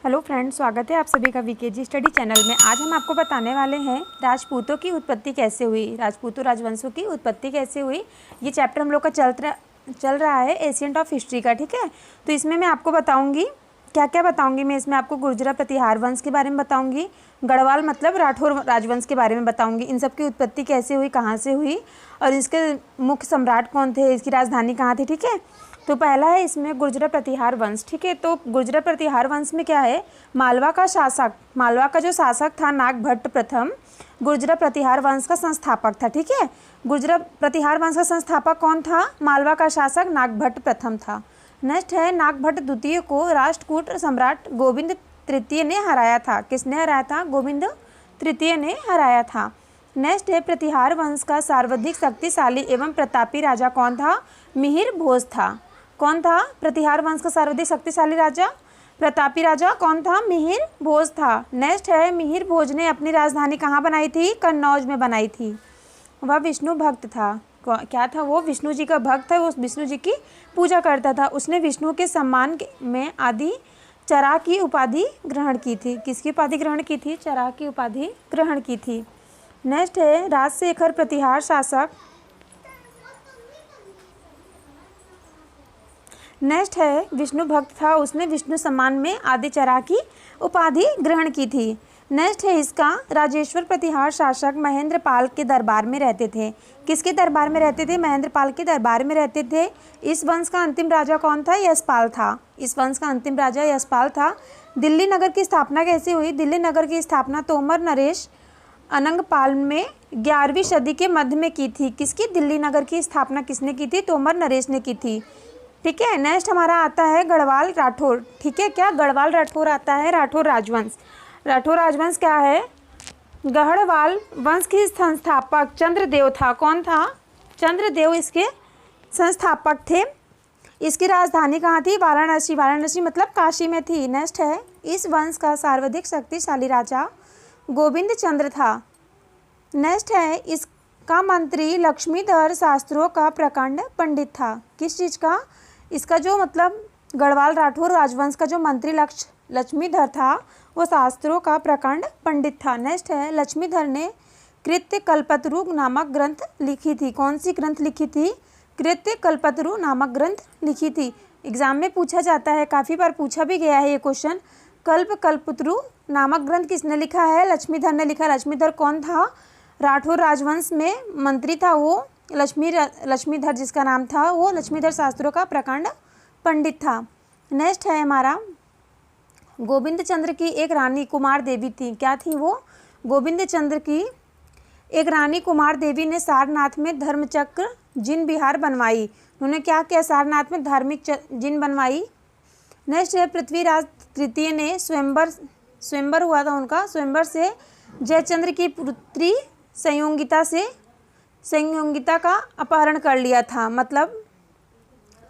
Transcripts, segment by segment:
Hello friends, स्वागत है आप सभी का वीकेजी स्टडी चैनल में। आज हम आपको बताने वाले हैं राजपूतों की उत्पत्ति कैसे हुई, राजपूतों राजवंशों की उत्पत्ति कैसे हुई। ये चैप्टर हम लोग का चल रहा है एशियंट ऑफ हिस्ट्री का, ठीक है। तो इसमें मैं आपको बताऊंगी क्या क्या बताऊंगी। मैं इसमें आपको गुर्जरा प्रतिहार वंश के बारे में बताऊंगी, गढ़वाल मतलब राठौर राजवंश के बारे में बताऊंगी। इन सब की उत्पत्ति कैसे हुई, कहाँ से हुई और इसके मुख्य सम्राट कौन थे, इसकी राजधानी कहाँ थी, ठीक है। तो पहला है इसमें गुर्जरा प्रतिहार वंश, ठीक है। तो गुर्जरा प्रतिहार वंश में क्या है, मालवा का जो शासक था नागभट्ट प्रथम, गुर्जरा प्रतिहार वंश का संस्थापक था, ठीक है। गुर्जरा प्रतिहार वंश का संस्थापक कौन था, मालवा का शासक नागभट्ट प्रथम था। नेक्स्ट है नागभट्ट द्वितीय को राष्ट्रकूट सम्राट गोविंद तृतीय ने हराया था। किसने हराया था, गोविंद तृतीय ने हराया था। नेक्स्ट है प्रतिहार वंश का सर्वाधिक शक्तिशाली एवं प्रतापी राजा कौन था, मिहिर भोज था। कौन था प्रतिहार वंश का सर्वाधिक शक्तिशाली राजा, प्रतापी राजा कौन था, मिहिर भोज था। नेक्स्ट है मिहिर भोज ने अपनी राजधानी कहाँ बनाई थी, कन्नौज में बनाई थी। वह विष्णु भक्त था। क्या था वो, विष्णु जी का भक्त था, वो विष्णु जी की पूजा करता था। उसने विष्णु के सम्मान में आदि चरा की उपाधि ग्रहण की थी। किसकी उपाधि ग्रहण की थी, चरा की उपाधि ग्रहण की थी। नेक्स्ट है राजशेखर प्रतिहार शासक। नेक्स्ट है विष्णु भक्त था, उसने विष्णु सम्मान में आदिचरा की उपाधि ग्रहण की थी। नेक्स्ट है इसका राजेश्वर प्रतिहार शासक महेंद्र पाल के दरबार में रहते थे। किसके दरबार में रहते थे, महेंद्र पाल के दरबार में रहते थे। इस वंश का अंतिम राजा कौन था, यशपाल था। इस वंश का अंतिम राजा यशपाल था। दिल्ली नगर की स्थापना कैसे हुई, दिल्ली नगर की स्थापना तोमर नरेश अनंगपाल में 11वीं सदी के मध्य में की थी। किसकी, दिल्ली नगर की स्थापना किसने की थी, तोमर नरेश ने की थी, ठीक है। नेक्स्ट हमारा आता है गढ़वाल राठौर, ठीक है। क्या, गढ़वाल राठौर आता है, राठौर राजवंश। राठौर राजवंश क्या है, गढ़वाल वंश की संस्थापक चंद्रदेव था। कौन था, चंद्रदेव इसके संस्थापक थे। इसकी राजधानी कहाँ थी, वाराणसी। वाराणसी मतलब काशी में थी। नेक्स्ट है इस वंश का सर्वाधिक शक्तिशाली राजा गोविंद चंद्र था। नेक्स्ट है इसका मंत्री लक्ष्मीधर शास्त्रों का प्रकांड पंडित था। किस चीज़ का, इसका जो मतलब गढ़वाल राठौर राजवंश का जो मंत्री लक्ष्मीधर था वो शास्त्रों का प्रकांड पंडित था। नेक्स्ट है लक्ष्मीधर ने कृत्य कल्पतरु नामक ग्रंथ लिखी थी। कौन सी ग्रंथ लिखी थी, कृत्य कल्पतरु नामक ग्रंथ लिखी थी। एग्जाम में पूछा जाता है, काफ़ी बार पूछा भी गया है ये क्वेश्चन। कल्पतरु नामक ग्रंथ किसने लिखा है, लक्ष्मीधर ने लिखा। लक्ष्मीधर कौन था, राठौर राजवंश में मंत्री था वो लक्ष्मीधर, जिसका नाम था वो लक्ष्मीधर शास्त्रों का प्रकांड पंडित था। नेक्स्ट है हमारा गोविंद चंद्र की एक रानी कुमार देवी थी। क्या थी वो, गोविंद चंद्र की एक रानी कुमार देवी ने सारनाथ में धर्मचक्र जिन विहार बनवाई। उन्होंने क्या किया, सारनाथ में धार्मिक जिन बनवाई। नेक्स्ट है पृथ्वीराज तृतीय ने स्वयंवर हुआ था उनका, स्वयंवर से जयचंद्र की पुत्री संयोगिता का अपहरण कर लिया था। मतलब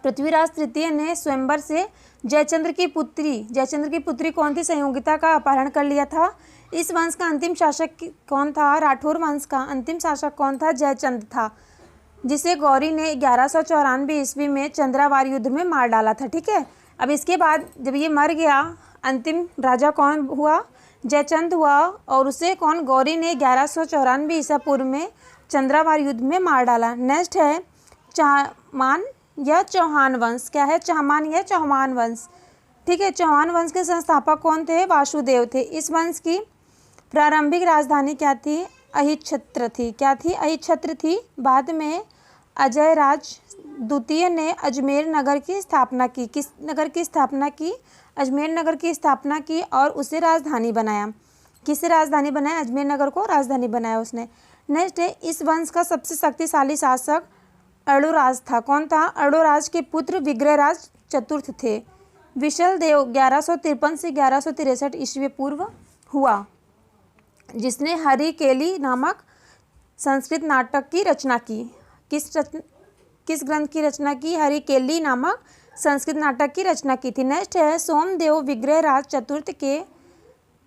पृथ्वीराज तृतीय ने स्वयंवर से जयचंद्र की पुत्री कौन थी, संयोगिता का अपहरण कर लिया था। इस वंश का अंतिम शासक कौन था, राठौर वंश का अंतिम शासक कौन था, जयचंद था, जिसे गौरी ने 1194 ईस्वी में चंद्रावार युद्ध में मार डाला था, ठीक है। अब इसके बाद जब ये मर गया, अंतिम राजा कौन हुआ, जयचंद हुआ, और उसे कौन, गौरी ने 1194 ईसा पूर्व में चंद्रावार युद्ध में मार डाला। नेक्स्ट है चाहमान या चौहान वंश। क्या है, चाहमान या चौहान वंश, ठीक है। चौहान वंश के संस्थापक कौन थे, वासुदेव थे। इस वंश की प्रारंभिक राजधानी क्या थी, अहिच्छत्र थी। क्या थी, अहिच्छत्र थी। बाद में अजय राज द्वितीय ने अजमेर नगर की स्थापना की। किस नगर की स्थापना की, अजमेर नगर की स्थापना की और उसे राजधानी बनाया। किसे राजधानी बनाया, अजमेर नगर को राजधानी बनाया उसने। नेक्स्ट है इस वंश का सबसे शक्तिशाली शासक अर्णोराज था। कौन था, अर्णोराज के पुत्र विग्रहराज चतुर्थ थे। विशल देव 1153 से 1163 ईस्वी पूर्व हुआ, जिसने हरिकेली नामक संस्कृत नाटक की रचना की। किस ग्रंथ की रचना की, हरिकेली नामक संस्कृत नाटक की रचना की थी। नेक्स्ट है सोमदेव विग्रहराज चतुर्थ के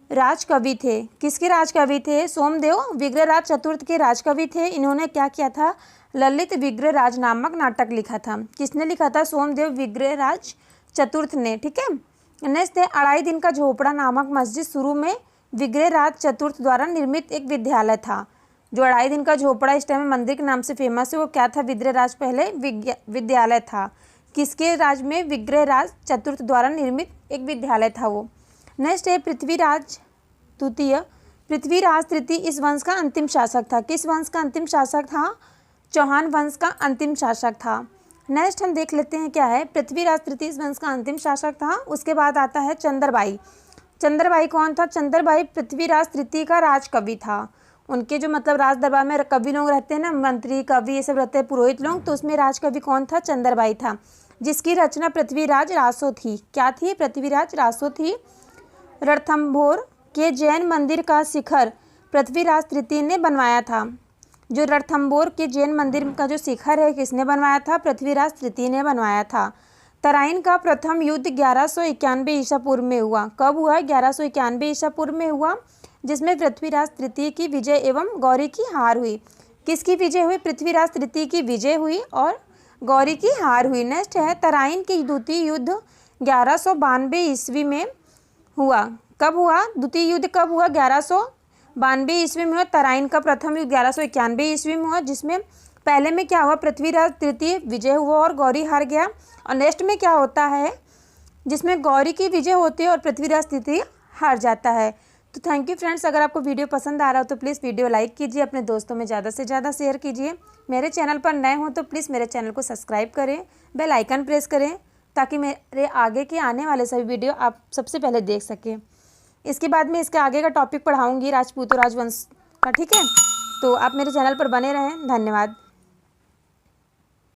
राजकवि थे। किसके राजकवि थे, सोमदेव विग्रहराज चतुर्थ के राजकवि थे। इन्होंने क्या किया था, ललित विग्रहराज नामक नाटक लिखा था। किसने लिखा था, सोमदेव विग्रहराज चतुर्थ ने, ठीक है। नेक्स्ट है अढ़ाई दिन का झोपड़ा नामक मस्जिद शुरू में विग्रहराज चतुर्थ द्वारा निर्मित एक विद्यालय था। जो अढ़ाई दिन का झोपड़ा इस टाइम मंदिर के नाम से फेमस है वो क्या था? विग्रहराज पहले विद्यालय था। किसके राज में? विग्रहराज चतुर्थ द्वारा निर्मित एक विद्यालय था वो। नेक्स्ट है पृथ्वीराज द्वितीय। पृथ्वीराज तृतीय इस वंश का अंतिम शासक था। किस वंश का अंतिम शासक था? चौहान वंश का अंतिम शासक था। नेक्स्ट हम देख लेते हैं क्या है। पृथ्वीराज तृतीय इस वंश का अंतिम शासक था। उसके बाद आता है चंद्रबाई। चंद्रबाई कौन था? चंद्रबाई पृथ्वीराज तृतीय का राजकवि था। उनके जो मतलब राज दरबार में कवि लोग रहते हैं ना, मंत्री कवि ये सब रहते हैं, पुरोहित लोग, तो उसमें राजकवि कौन था? चंद्रबाई था, जिसकी रचना पृथ्वीराज रासो थी। क्या थी? पृथ्वीराज रासो थी। रणथंभौर के जैन मंदिर का शिखर पृथ्वीराज तृतीय ने बनवाया था। जो रणथंभौर के जैन मंदिर का जो शिखर है किसने बनवाया था? पृथ्वीराज तृतीय ने बनवाया था। तराइन का प्रथम युद्ध 1191 ईसा पूर्व में हुआ। कब हुआ? 1191 ईसा पूर्व में हुआ, जिसमें पृथ्वीराज तृतीय की विजय एवं गौरी की हार हुई। किसकी विजय हुई? पृथ्वीराज तृतीय की विजय हुई और गौरी की हार हुई। नेक्स्ट है तराइन की द्वितीय युद्ध 1192 ईस्वी में हुआ। कब हुआ? द्वितीय युद्ध कब हुआ? 1192 ईस्वी में हुआ। तराइन का प्रथम युद्ध 1191 ईस्वी में हुआ, जिसमें पहले में क्या हुआ? पृथ्वीराज तृतीय विजय हुआ और गौरी हार गया। और नेक्स्ट में क्या होता है? जिसमें गौरी की विजय होती है और पृथ्वीराज तृतीय हार जाता है। तो थैंक यू फ्रेंड्स, अगर आपको वीडियो पसंद आ रहा हो तो प्लीज़ वीडियो लाइक कीजिए, अपने दोस्तों में ज़्यादा से ज़्यादा शेयर कीजिए। मेरे चैनल पर नए हो तो प्लीज़ मेरे चैनल को सब्सक्राइब करें, बेल आइकन प्रेस करें, ताकि मेरे आगे के आने वाले सभी वीडियो आप सबसे पहले देख सकें। इसके बाद में इसके आगे का टॉपिक पढ़ाऊँगी राजपूत और राजवंश का, ठीक है? तो आप मेरे चैनल पर बने रहें। धन्यवाद।